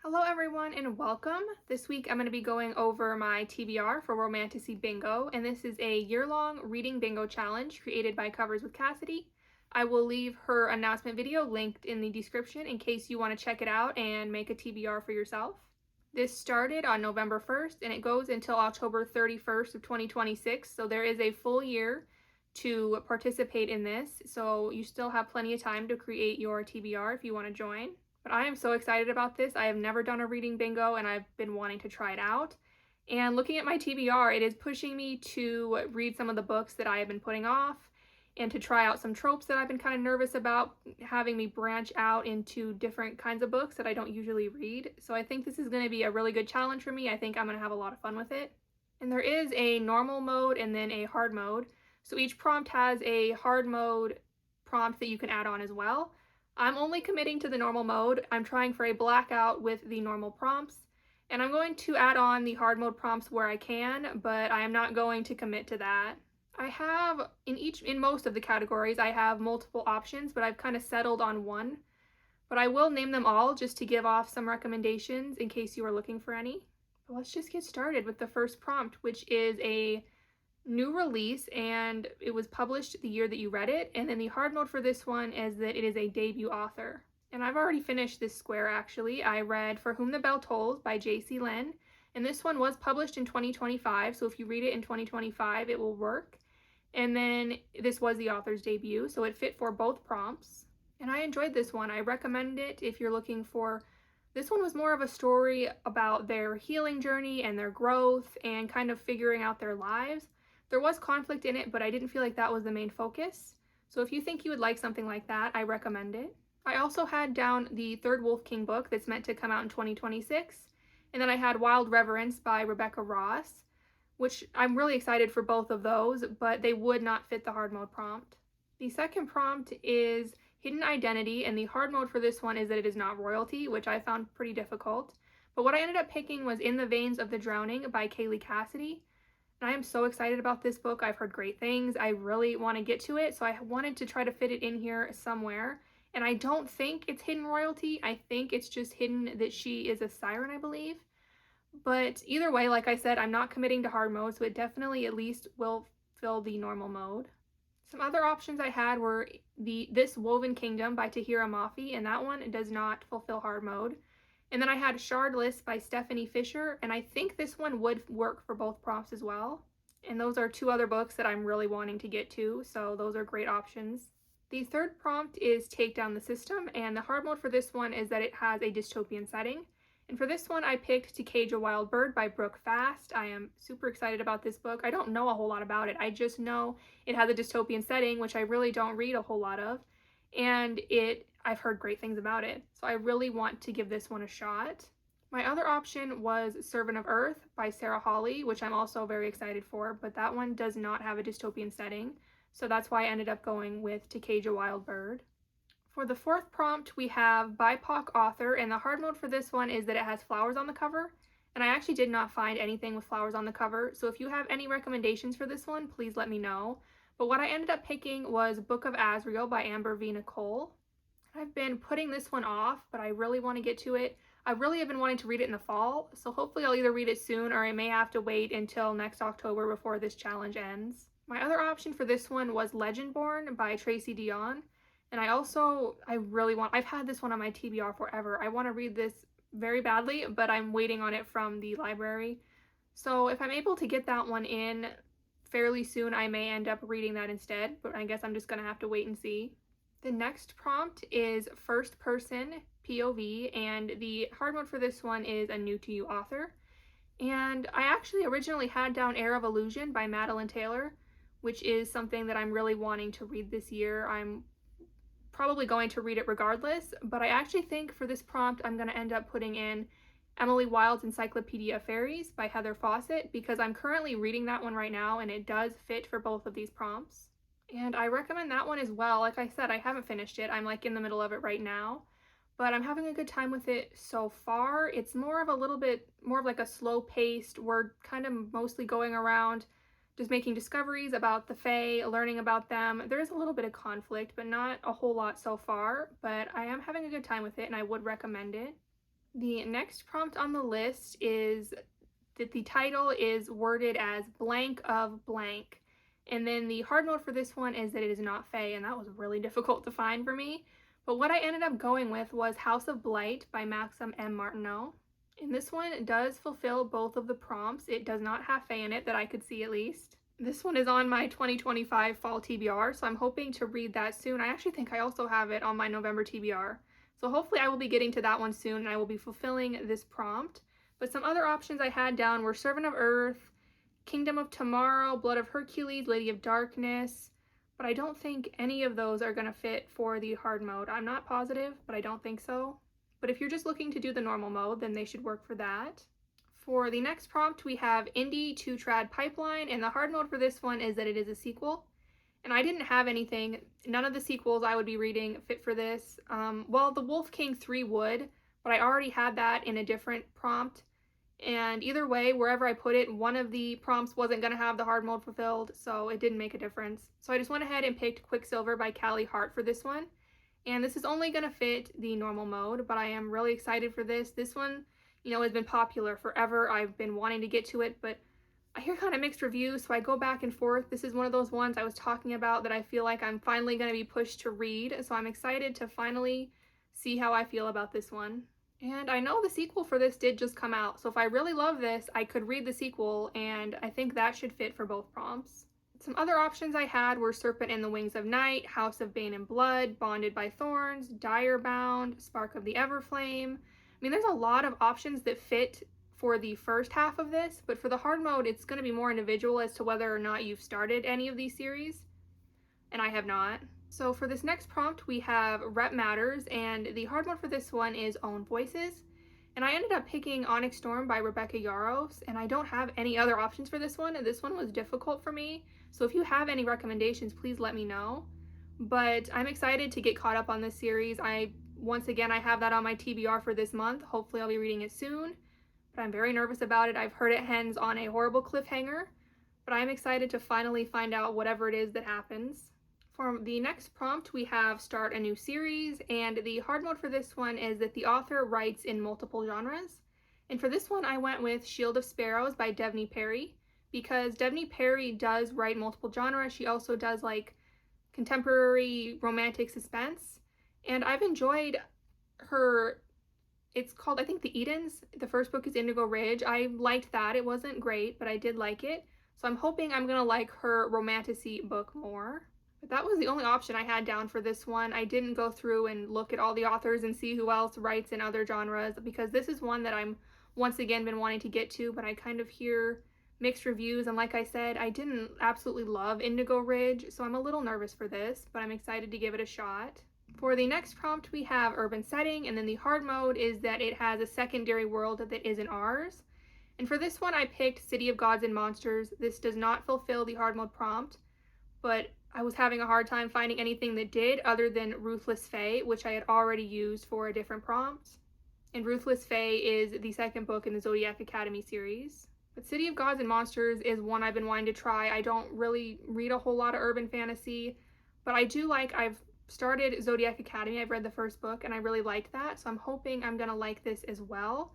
Hello everyone and welcome. This week I'm going to be going over my TBR for Romantasy Bingo, and this is a year-long reading bingo challenge created by Covers with Cassidy. I will leave her announcement video linked in the description in case you want to check it out and make a TBR for yourself. This started on November 1st and it goes until October 31st of 2026, so there is a full year to participate in this, so you still have plenty of time to create your TBR if you want to join. But I am so excited about this. I have never done a reading bingo and I've been wanting to try it out. And looking at my TBR, it is pushing me to read some of the books that I have been putting off and to try out some tropes that I've been kind of nervous about, having me branch out into different kinds of books that I don't usually read. So I think this is going to be a really good challenge for me. I think I'm going to have a lot of fun with it. And there is a normal mode and then a hard mode. So each prompt has a hard mode prompt that you can add on as well. I'm only committing to the normal mode. I'm trying for a blackout with the normal prompts, and I'm going to add on the hard mode prompts where I can, but I am not going to commit to that. I have, in most of the categories, I have multiple options, but I've kind of settled on one. But I will name them all just to give off some recommendations in case you are looking for any. But let's just get started with the first prompt, which is a new release, and it was published the year that you read it. And then the hard mode for this one is that it is a debut author. And I've already finished this square actually. I read For Whom the Bell Tolls by J.C. Lynn, and this one was published in 2025, so if you read it in 2025 it will work. And then this was the author's debut, so it fit for both prompts. And I enjoyed this one. I recommend it if you're looking for. This one was more of a story about their healing journey and their growth and kind of figuring out their lives. There was conflict in it, but I didn't feel like that was the main focus. So if you think you would like something like that, I recommend it. I also had down the third Wolf King book that's meant to come out in 2026. And then I had Wild Reverence by Rebecca Ross, which I'm really excited for both of those, but they would not fit the hard mode prompt. The second prompt is Hidden Identity, and the hard mode for this one is that it is not royalty, which I found pretty difficult. But what I ended up picking was In the Veins of the Drowning by Kaylee Cassidy. And I am so excited about this book. I've heard great things. I really want to get to it, so I wanted to try to fit it in here somewhere. And I don't think it's hidden royalty. I think it's just hidden that she is a siren, I believe. But either way, like I said, I'm not committing to hard mode, so it definitely at least will fill the normal mode. Some other options I had were This Woven Kingdom by Tahira Mafi, and that one does not fulfill hard mode. And then I had Shardless by Stephanie Fisher, and I think this one would work for both prompts as well. And those are two other books that I'm really wanting to get to, so those are great options. The third prompt is Take Down the System, and the hard mode for this one is that it has a dystopian setting. And for this one, I picked To Cage a Wild Bird by Brooke Fast. I am super excited about this book. I don't know a whole lot about it. I just know it has a dystopian setting, which I really don't read a whole lot of. And I've heard great things about it, so I really want to give this one a shot. My other option was Servant of Earth by Sarah Hawley, which I'm also very excited for, but that one does not have a dystopian setting, so that's why I ended up going with To Cage a Wild Bird. For the fourth prompt, we have BIPOC author, and the hard mode for this one is that it has flowers on the cover, and I actually did not find anything with flowers on the cover, so if you have any recommendations for this one, please let me know. But what I ended up picking was Book of Azrael by Amber V. Nicole. I've been putting this one off, but I really want to get to it. I really have been wanting to read it in the fall, so hopefully I'll either read it soon or I may have to wait until next October before this challenge ends. My other option for this one was Legendborn by Tracy Dion, and I've had this one on my TBR forever. I want to read this very badly, but I'm waiting on it from the library. So if I'm able to get that one in fairly soon, I may end up reading that instead, but I guess I'm just going to have to wait and see. The next prompt is First Person POV, and the hard mode for this one is a new to you author. And I actually originally had down Air of Illusion by Madeline Taylor, which is something that I'm really wanting to read this year. I'm probably going to read it regardless, but I actually think for this prompt I'm going to end up putting in Emily Wilde's Encyclopedia of Fairies by Heather Fawcett, because I'm currently reading that one right now and it does fit for both of these prompts. And I recommend that one as well. Like I said, I haven't finished it. I'm like in the middle of it right now, but I'm having a good time with it so far. It's more of like a slow paced. We're kind of mostly going around just making discoveries about the Fae, learning about them. There's a little bit of conflict, but not a whole lot so far, but I am having a good time with it and I would recommend it. The next prompt on the list is that the title is worded as blank of blank. And then the hard mode for this one is that it is not Fae, and that was really difficult to find for me. But what I ended up going with was House of Blight by Maxim M. Martineau. And this one does fulfill both of the prompts. It does not have Fae in it that I could see at least. This one is on my 2025 fall TBR, so I'm hoping to read that soon. I actually think I also have it on my November TBR. So hopefully I will be getting to that one soon and I will be fulfilling this prompt. But some other options I had down were Servant of Earth, Kingdom of Tomorrow, Blood of Hercules, Lady of Darkness, but I don't think any of those are going to fit for the hard mode. I'm not positive, but I don't think so. But if you're just looking to do the normal mode, then they should work for that. For the next prompt, we have Indie 2 Trad Pipeline, and the hard mode for this one is that it is a sequel. And I didn't have anything, none of the sequels I would be reading fit for this. Well, the Wolf King 3 would, but I already had that in a different prompt. And either way, wherever I put it, one of the prompts wasn't going to have the hard mode fulfilled, so it didn't make a difference. So I just went ahead and picked Quicksilver by Callie Hart for this one. And this is only going to fit the normal mode, but I am really excited for this. This one, has been popular forever. I've been wanting to get to it, but I hear kind of mixed reviews, so I go back and forth. This is one of those ones I was talking about that I feel like I'm finally going to be pushed to read, so I'm excited to finally see how I feel about this one. And I know the sequel for this did just come out, so if I really love this, I could read the sequel, and I think that should fit for both prompts. Some other options I had were Serpent and the Wings of Night, House of Bane and Blood, Bonded by Thorns, Dire Bound, Spark of the Everflame. I mean, there's a lot of options that fit for the first half of this, but for the hard mode, it's going to be more individual as to whether or not you've started any of these series, and I have not. So for this next prompt, we have Rep Matters, and the hard mode for this one is Own Voices. And I ended up picking Onyx Storm by Rebecca Yarros, and I don't have any other options for this one. This one was difficult for me, so if you have any recommendations, please let me know. But I'm excited to get caught up on this series. Once again, I have that on my TBR for this month. Hopefully I'll be reading it soon, but I'm very nervous about it. I've heard it ends on a horrible cliffhanger, but I'm excited to finally find out whatever it is that happens. For the next prompt, we have Start a New Series, and the hard mode for this one is that the author writes in multiple genres. And for this one, I went with Shield of Sparrows by Devney Perry, because Devney Perry does write multiple genres. She also does like contemporary romantic suspense, and I've enjoyed her. It's called, I think, The Edens. The first book is Indigo Ridge. I liked that. It wasn't great, but I did like it. So I'm hoping I'm going to like her romantasy book more. But that was the only option I had down for this one. I didn't go through and look at all the authors and see who else writes in other genres, because this is one that I'm once again been wanting to get to, but I kind of hear mixed reviews, and like I said, I didn't absolutely love Indigo Ridge, so I'm a little nervous for this, but I'm excited to give it a shot. For the next prompt, we have Urban Setting, and then the hard mode is that it has a secondary world that isn't ours. And for this one, I picked City of Gods and Monsters. This does not fulfill the hard mode prompt, but I was having a hard time finding anything that did, other than Ruthless Fae, which I had already used for a different prompt. And Ruthless Fae is the second book in the Zodiac Academy series. But City of Gods and Monsters is one I've been wanting to try. I don't really read a whole lot of urban fantasy, but I've started Zodiac Academy. I've read the first book and I really liked that, so I'm hoping I'm going to like this as well.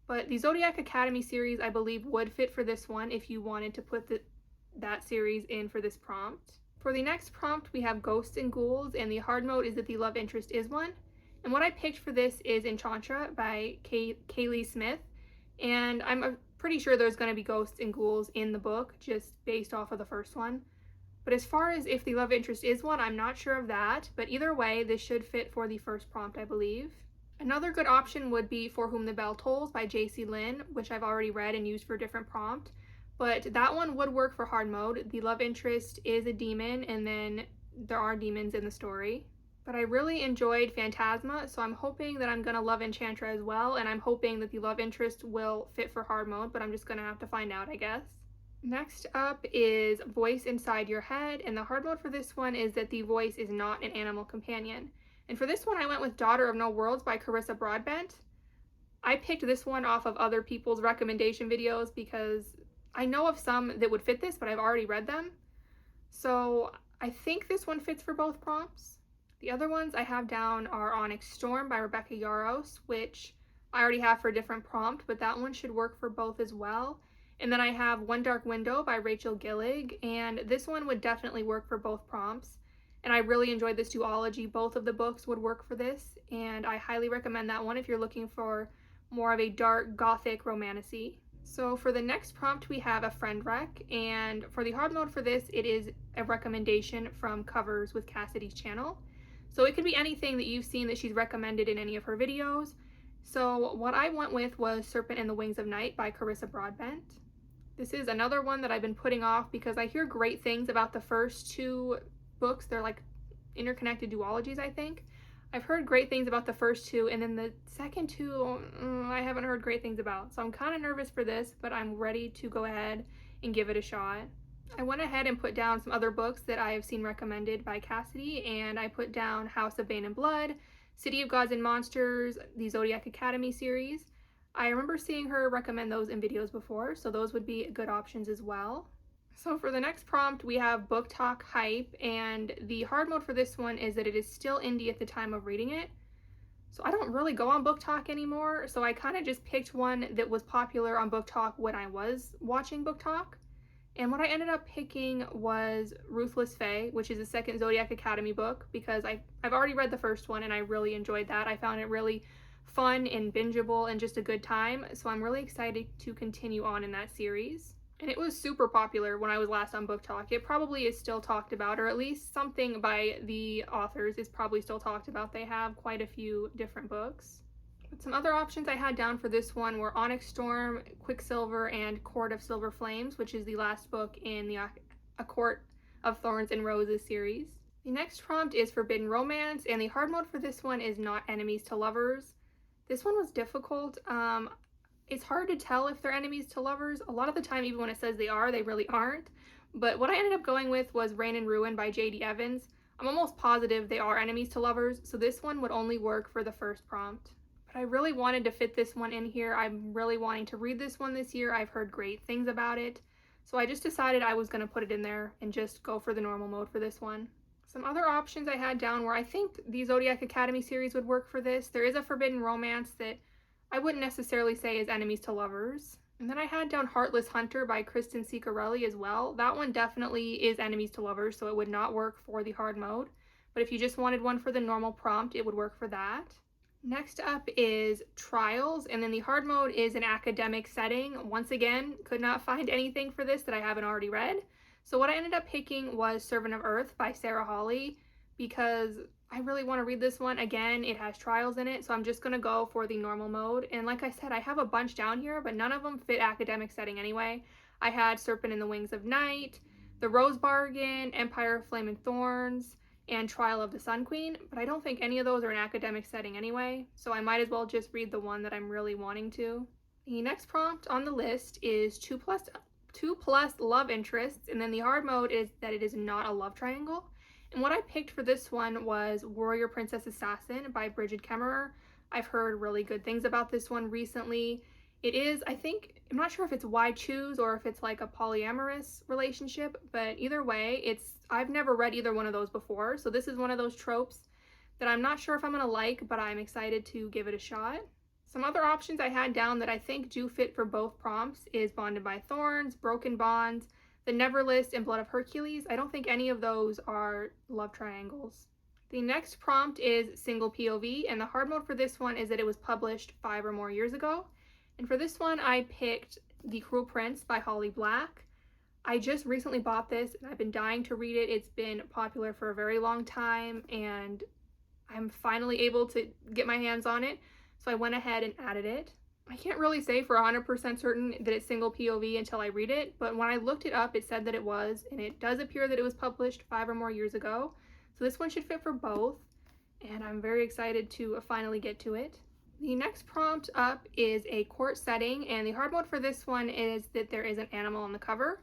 But the Zodiac Academy series, I believe, would fit for this one if you wanted to put that series in for this prompt. For the next prompt, we have Ghosts and Ghouls, and the hard mode is that the love interest is one. And what I picked for this is Enchantra by Kaylee Smith, and I'm pretty sure there's going to be ghosts and ghouls in the book, just based off of the first one. But as far as if the love interest is one, I'm not sure of that, but either way, this should fit for the first prompt, I believe. Another good option would be For Whom the Bell Tolls by J.C. Lynn, which I've already read and used for a different prompt. But that one would work for hard mode. The love interest is a demon, and then there are demons in the story. But I really enjoyed Phantasma, so I'm hoping that I'm going to love Enchantra as well, and I'm hoping that the love interest will fit for hard mode, but I'm just going to have to find out, I guess. Next up is Voice Inside Your Head, and the hard mode for this one is that the voice is not an animal companion. And for this one, I went with Daughter of No Worlds by Carissa Broadbent. I picked this one off of other people's recommendation videos because I know of some that would fit this, but I've already read them. So I think this one fits for both prompts. The other ones I have down are Onyx Storm by Rebecca Yarros, which I already have for a different prompt, but that one should work for both as well. And then I have One Dark Window by Rachel Gillig, and this one would definitely work for both prompts. And I really enjoyed this duology. Both of the books would work for this, and I highly recommend that one if you're looking for more of a dark gothic romantasy. So for the next prompt, we have a friend rec, and for the hard mode for this, it is a recommendation from Covers with Cassidy's channel. So it could be anything that you've seen that she's recommended in any of her videos. So what I went with was Serpent and the Wings of Night by Carissa Broadbent. This is another one that I've been putting off because I hear great things about the first two books. They're like interconnected duologies, I think. I've heard great things about the first two, and then the second two, I haven't heard great things about. So I'm kind of nervous for this, but I'm ready to go ahead and give it a shot. I went ahead and put down some other books that I have seen recommended by Cassidy, and I put down House of Bane and Blood, City of Gods and Monsters, the Zodiac Academy series. I remember seeing her recommend those in videos before, so those would be good options as well. So for the next prompt, we have Book Talk Hype, and the hard mode for this one is that it is still indie at the time of reading it. So I don't really go on Book Talk anymore, so I kind of just picked one that was popular on Book Talk when I was watching Book Talk. And what I ended up picking was Ruthless Fae, which is the second Zodiac Academy book, because I've already read the first one and I really enjoyed that. I found it really fun and bingeable and just a good time, so I'm really excited to continue on in that series. And it was super popular when I was last on Book Talk. It probably is still talked about, or at least something by the authors is probably still talked about. They have quite a few different books. But some other options I had down for this one were Onyx Storm, Quicksilver, and Court of Silver Flames, which is the last book in the A Court of Thorns and Roses series. The next prompt is Forbidden Romance, and the hard mode for this one is Not Enemies to Lovers. This one was difficult. It's hard to tell if they're enemies to lovers. A lot of the time, even when it says they are, they really aren't. But what I ended up going with was Rain and Ruin by J.D. Evans. I'm almost positive they are enemies to lovers, so this one would only work for the first prompt. But I really wanted to fit this one in here. I'm really wanting to read this one this year. I've heard great things about it. So I just decided I was going to put it in there and just go for the normal mode for this one. Some other options I had down where I think the Zodiac Academy series would work for this. There is a Forbidden Romance that I wouldn't necessarily say is enemies to lovers. And then I had down Heartless Hunter by Kristen Ciccarelli as well. That one definitely is enemies to lovers, so it would not work for the hard mode. But if you just wanted one for the normal prompt, it would work for that. Next up is Trials, and then the hard mode is an academic setting. Once again, could not find anything for this that I haven't already read. So what I ended up picking was Servant of Earth by Sarah Hawley, because I really want to read this one. Again, it has trials in it, so I'm just going to go for the normal mode. And like I said, I have a bunch down here, but none of them fit academic setting anyway. I had Serpent in the Wings of Night, The Rose Bargain, Empire of Flame and Thorns, and Trial of the Sun Queen, but I don't think any of those are an academic setting anyway, so I might as well just read the one that I'm really wanting to. The next prompt on the list is 2 plus love interests, and then the hard mode is that it is not a love triangle. And what I picked for this one was Warrior Princess Assassin by Bridget Kemmerer. I've heard really good things about this one recently. It is, I'm not sure if it's why choose or if it's like a polyamorous relationship, but either way, I've never read either one of those before, so this is one of those tropes that I'm not sure if I'm going to like, but I'm excited to give it a shot. Some other options I had down that I think do fit for both prompts is Bonded by Thorns, Broken Bonds, The Neverlist, and Blood of Hercules. I don't think any of those are love triangles. The next prompt is Single POV, and the hard mode for this one is that it was published 5 or more years ago. And for this one, I picked The Cruel Prince by Holly Black. I just recently bought this, and I've been dying to read it. It's been popular for a very long time, and I'm finally able to get my hands on it, so I went ahead and added it. I can't really say for 100% certain that it's single POV until I read it, but when I looked it up, it said that it was, and it does appear that it was published 5 or more years ago. So this one should fit for both, and I'm very excited to finally get to it. The next prompt up is a court setting, and the hard mode for this one is that there is an animal on the cover.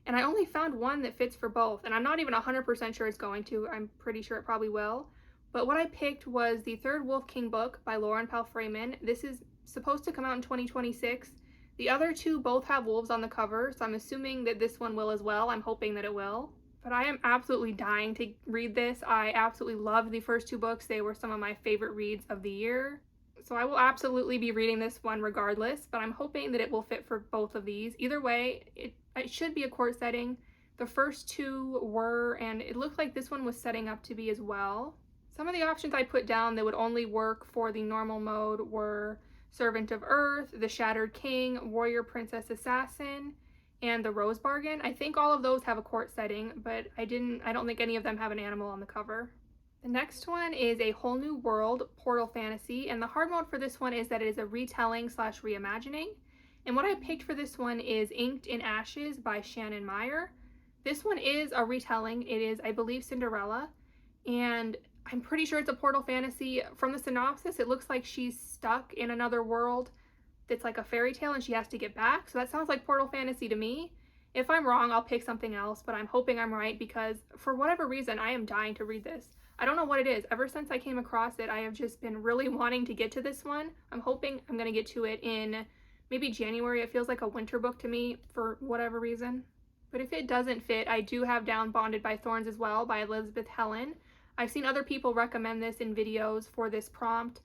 And I only found one that fits for both, and I'm not even 100% sure it's going to. I'm pretty sure it probably will. But what I picked was the third Wolf King book by Lauren Pell Freeman. This is supposed to come out in 2026. The other two both have wolves on the cover, so I'm assuming that this one will as well. I'm hoping that it will. But I am absolutely dying to read this. I absolutely loved the first 2 books. They were some of my favorite reads of the year. So I will absolutely be reading this one regardless, but I'm hoping that it will fit for both of these. Either way, it should be a court setting. The first two were, and it looked like this one was setting up to be as well. Some of the options I put down that would only work for the normal mode were Servant of Earth, the Shattered King, Warrior Princess Assassin, and the Rose Bargain. I think all of those have a court setting, but I don't think any of them have an animal on the cover. The next one is A Whole New World, Portal Fantasy, and the hard mode for this one is that it is a retelling slash reimagining. And what I picked for this one is Inked in Ashes by Shannon Meyer. This one is a retelling. It is, I believe, Cinderella, and I'm pretty sure it's a portal fantasy. From the synopsis, it looks like she's stuck in another world that's like a fairy tale and she has to get back. So that sounds like portal fantasy to me. If I'm wrong, I'll pick something else, but I'm hoping I'm right because for whatever reason, I am dying to read this. I don't know what it is. Ever since I came across it, I have just been really wanting to get to this one. I'm hoping I'm going to get to it in maybe January. It feels like a winter book to me for whatever reason. But if it doesn't fit, I do have down Bonded by Thorns as well by Elizabeth Helen. I've seen other people recommend this in videos for this prompt,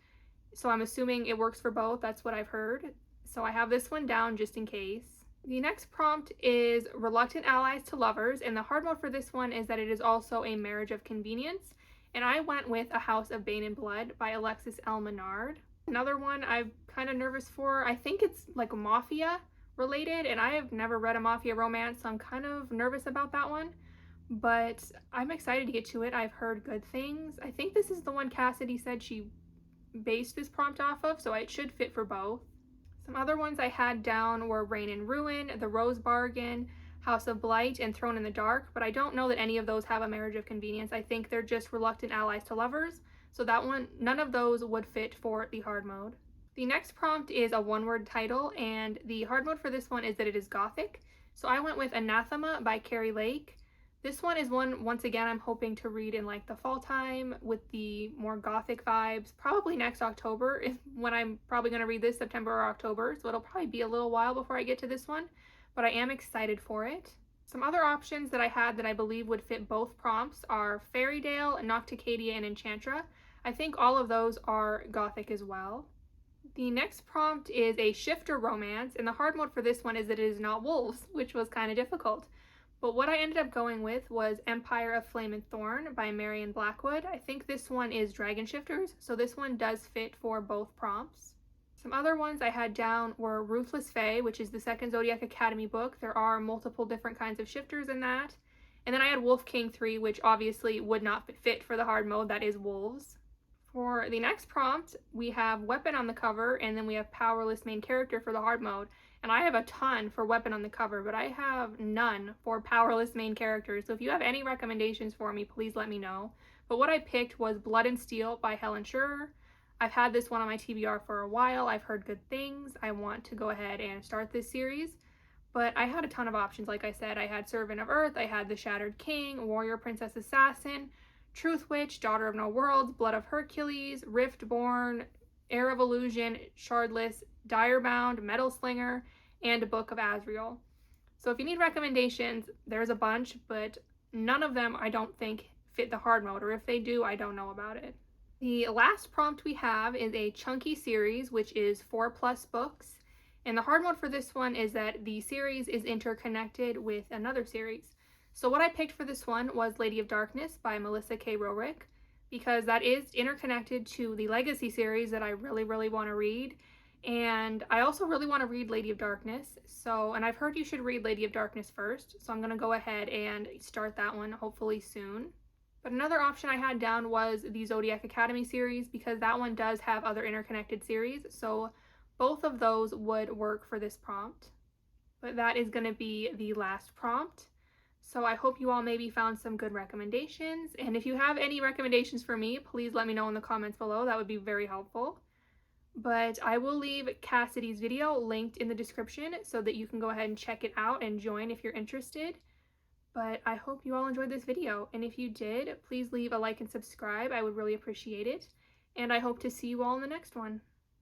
so I'm assuming it works for both. That's what I've heard. So I have this one down just in case. The next prompt is Reluctant Allies to Lovers, and the hard mode for this one is that it is also a marriage of convenience. And I went with A House of Bane and Blood by Alexis L. Menard. Another one I'm kind of nervous for. I think it's like mafia related, and I have never read a mafia romance, so I'm kind of nervous about that one. But I'm excited to get to it. I've heard good things. I think this is the one Cassidy said she based this prompt off of, so it should fit for both. Some other ones I had down were Reign in Ruin, The Rose Bargain, House of Blight, and Throne in the Dark, but I don't know that any of those have a marriage of convenience. I think they're just reluctant allies to lovers, so that one, none of those would fit for the hard mode. The next prompt is a one-word title, and the hard mode for this one is that it is gothic. So I went with Anathema by Carrie Lake. This one is one, once again, I'm hoping to read in like the fall time with the more gothic vibes. Probably next October is when I'm probably going to read this, September or October, so it'll probably be a little while before I get to this one, but I am excited for it. Some other options that I had that I believe would fit both prompts are Fairytale, Nocticadia, and Enchantra. I think all of those are gothic as well. The next prompt is a shifter romance, and the hard mode for this one is that it is not wolves, which was kind of difficult. But what I ended up going with was Empire of Flame and Thorn by Marion Blackwood. I think this one is Dragon Shifters, so this one does fit for both prompts. Some other ones I had down were Ruthless Fae, which is the second Zodiac Academy book. There are multiple different kinds of shifters in that. And then I had Wolf King 3, which obviously would not fit for the hard mode, that is wolves. For the next prompt, we have Weapon on the cover, and then we have Powerless Main Character for the hard mode. And I have a ton for Weapon on the cover, but I have none for Powerless Main Character. So if you have any recommendations for me, please let me know. But what I picked was Blood and Steel by Helen Schurer. I've had this one on my TBR for a while. I've heard good things. I want to go ahead and start this series. But I had a ton of options, like I said. I had Servant of Earth, I had The Shattered King, Warrior Princess Assassin, Truth Witch, Daughter of No Worlds, Blood of Hercules, Riftborn, Heir of Illusion, Shardless, Direbound, Metal Slinger, and a Book of Azrael. So if you need recommendations, there's a bunch, but none of them I don't think fit the hard mode, or if they do, I don't know about it. The last prompt we have is a chunky series, which is 4+ books. And the hard mode for this one is that the series is interconnected with another series. So what I picked for this one was Lady of Darkness by Melissa K. Rorick, because that is interconnected to the Legacy series that I really, really want to read. And I also really want to read Lady of Darkness. And I've heard you should read Lady of Darkness first. So I'm going to go ahead and start that one hopefully soon. But another option I had down was the Zodiac Academy series, because that one does have other interconnected series. So both of those would work for this prompt. But that is going to be the last prompt. So I hope you all maybe found some good recommendations. And if you have any recommendations for me, please let me know in the comments below. That would be very helpful. But I will leave Cassidy's video linked in the description so that you can go ahead and check it out and join if you're interested. But I hope you all enjoyed this video. And if you did, please leave a like and subscribe. I would really appreciate it. And I hope to see you all in the next one.